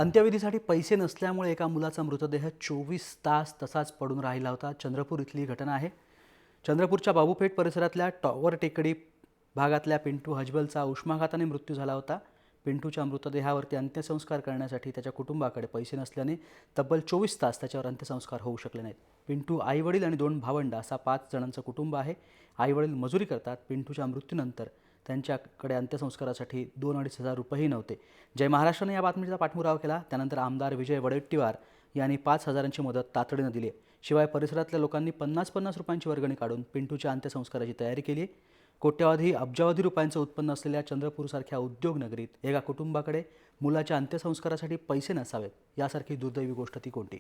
अंत्यविधीसाठी पैसे नसल्यामुळे एका मुलाचा मृतदेह 24 तास तसाच पडून राहिला होता. चंद्रपूर इथली घटना आहे. चंद्रपूरच्या बाबूपेठ परिसरातल्या टॉवर टेकडी भागातल्या पिंटू हजबलचा उष्माघाताने मृत्यू झाला होता. पिंटूच्या मृतदेहावरती अंत्यसंस्कार करण्यासाठी त्याच्या कुटुंबाकडे पैसे नसल्याने तब्बल 24 तास त्याच्यावर अंत्यसंस्कार होऊ शकले नाहीत. पिंटू आईवडील आणि 2 भावंड असा 5 जणांचं कुटुंब आहे. आईवडील मजुरी करतात. पिंटूच्या मृत्यूनंतर त्यांच्याकडे अंत्यसंस्कारासाठी 2-2.5 हजार रुपयेही नव्हते. जय महाराष्ट्राने या बातमीचा पाठपुरावा केला. त्यानंतर आमदार विजय वडेट्टीवार यांनी 5 हजारांची मदत तातडीनं दिली. शिवाय परिसरातल्या लोकांनी 50-50 रुपयांची वर्गणी काढून पिंटूच्या अंत्यसंस्काराची तयारी केली. कोट्यवधी अब्जावधी रुपयांचं उत्पन्न असलेल्या चंद्रपूरसारख्या उद्योगनगरीत एका कुटुंबाकडे मुलाच्या अंत्यसंस्कारासाठी पैसे नसावेत यासारखी दुर्दैवी गोष्ट ती कोणती.